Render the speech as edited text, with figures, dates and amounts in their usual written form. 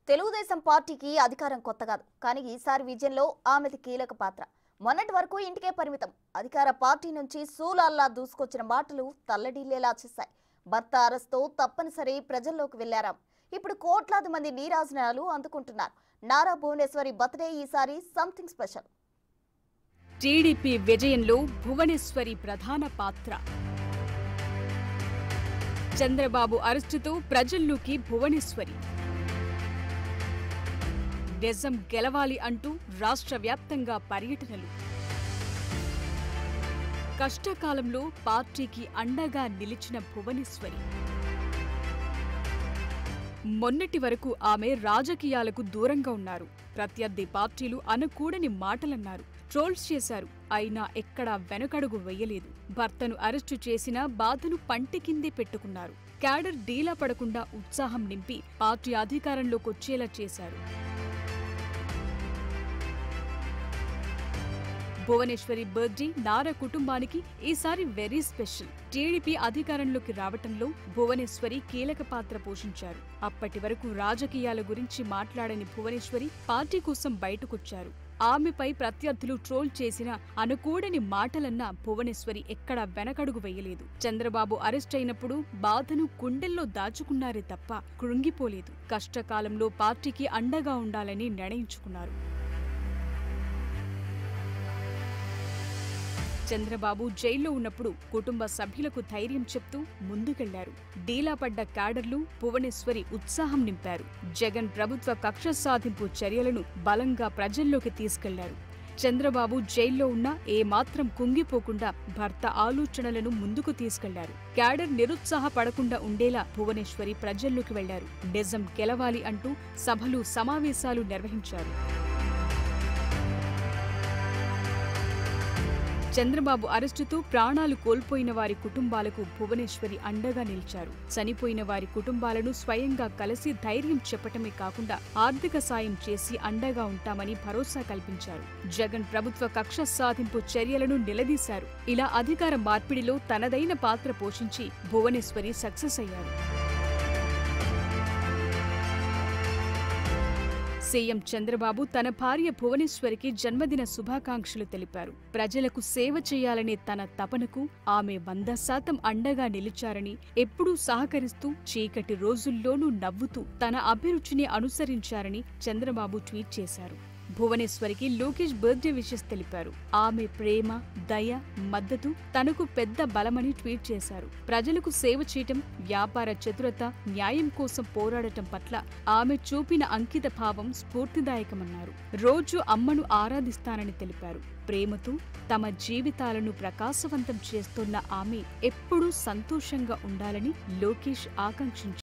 తెలుగుదేశం పార్టీకి అధికారం కొత్త కాదు, కానీ ఈసారి విజయంలో ఆమెది కీలక పాత్ర. మొన్నటి వరకు ఇంటికే పరిమితం. అధికార పార్టీ నుంచి సూలాల్లా దూసుకొచ్చిన మాటలు తల్లడిల్లేలా చేశాయి. భర్త అరెస్ట్తో తప్పనిసరి ప్రజల్లోకి వెళ్లారాం. ఇప్పుడు కోట్లాది మంది నీరాజనాలు అందుకుంటున్నారు. నారా భువనేశ్వరి బర్త్డే ఈసారి సంథింగ్ స్పెషల్. టీడీపీ విజయంలో భువనేశ్వరి ప్రధాన పాత్ర. చంద్రబాబు అరెస్టుతో ప్రజల్లోకి భువనేశ్వరి. నిజం గెలవాలి అంటూ రాష్ట్ర వ్యాప్తంగా పర్యటనలు. కష్టకాలంలో పార్టీకి అండగా నిలిచిన భువనేశ్వరి. మొన్నటి వరకు ఆమె రాజకీయాలకు దూరంగా ఉన్నారు. ప్రత్యర్థి పార్టీలు అనకూడని మాటలన్నారు, ట్రోల్స్ చేశారు. అయినా ఎక్కడా వెనకడుగు వెయ్యలేదు. భర్తను అరెస్టు చేసిన బాధను పంటి కిందే పెట్టుకున్నారు. క్యాడర్ డీలా పడకుండా ఉత్సాహం నింపి పార్టీ అధికారంలోకొచ్చేలా చేశారు. భువనేశ్వరి బర్త్డే నారా కుటుంబానికి ఈసారి వెరీ స్పెషల్. టీడీపీ అధికారంలోకి రావటంలో భువనేశ్వరి కీలక పాత్ర పోషించారు. అప్పటి వరకు రాజకీయాల గురించి మాట్లాడని భువనేశ్వరి పార్టీ కోసం బయటకొచ్చారు. ఆమెపై ప్రత్యర్థులు ట్రోల్ చేసిన అనకూడని మాటలన్నా భువనేశ్వరి ఎక్కడా వెనకడుగు వెయ్యలేదు. చంద్రబాబు అరెస్ట్ అయినప్పుడు బాధను గుండెల్లో దాచుకున్నారే తప్ప కృంగిపోలేదు. కష్టకాలంలో పార్టీకి అండగా ఉండాలని నిర్ణయించుకున్నారు. చంద్రబాబు జైల్లో ఉన్నప్పుడు కుటుంబ సభ్యులకు ధైర్యం చెప్తూ ముందుకెళ్లారు. డీలాపడ్డ క్యాడర్లు భువనేశ్వరి ఉత్సాహం నింపారు. జగన్ ప్రభుత్వ కక్ష సాధింపు చర్యలను బలంగా ప్రజల్లోకి తీసుకెళ్లారు. చంద్రబాబు జైల్లో ఉన్నా ఏమాత్రం కుంగిపోకుండా భర్త ఆలోచనలను ముందుకు తీసుకెళ్లారు. క్యాడర్ నిరుత్సాహపడకుండా ఉండేలా భువనేశ్వరి ప్రజల్లోకి వెళ్లారు. నిజం గెలవాలి అంటూ సభలు, సమావేశాలు నిర్వహించారు. చంద్రబాబు అరెస్టుతో ప్రాణాలు కోల్పోయిన వారి కుటుంబాలకు భువనేశ్వరి అండగా నిలిచారు. చనిపోయిన వారి కుటుంబాలను స్వయంగా కలిసి ధైర్యం చెప్పటమే కాకుండా ఆర్థిక సాయం చేసి అండగా ఉంటామని భరోసా కల్పించారు. జగన్ ప్రభుత్వ కక్ష సాధింపు చర్యలను నిలదీశారు. ఇలా అధికార మార్పిడిలో తనదైన పాత్ర పోషించి భువనేశ్వరి సక్సెస్ అయ్యారు. సీఎం చంద్రబాబు తన భార్య భువనేశ్వరికి జన్మదిన శుభాకాంక్షలు తెలిపారు. ప్రజలకు సేవ చేయాలనే తన తపనకు ఆమె 100% అండగా నిలిచారని, ఎప్పుడూ సహకరిస్తూ చీకటి రోజుల్లోనూ నవ్వుతూ తన అభిరుచిని అనుసరించారని చంద్రబాబు ట్వీట్ చేశారు. భువనేశ్వరికి లోకేష్ బర్త్డే విషెస్ తెలిపారు. ఆమె ప్రేమ, దయ, మద్దతు తనకు పెద్ద బలమని ట్వీట్ చేశారు. ప్రజలకు సేవ చేయటం, వ్యాపార చతురత, న్యాయం కోసం పోరాడటం పట్ల ఆమె చూపిన అంకిత భావం స్ఫూర్తిదాయకమన్నారు. రోజు అమ్మను ఆరాధిస్తానని తెలిపారు. ప్రేమతో తమ జీవితాలను ప్రకాశవంతం చేస్తున్న ఆమె ఎప్పుడూ సంతోషంగా ఉండాలని లోకేష్ ఆకాంక్షించారు.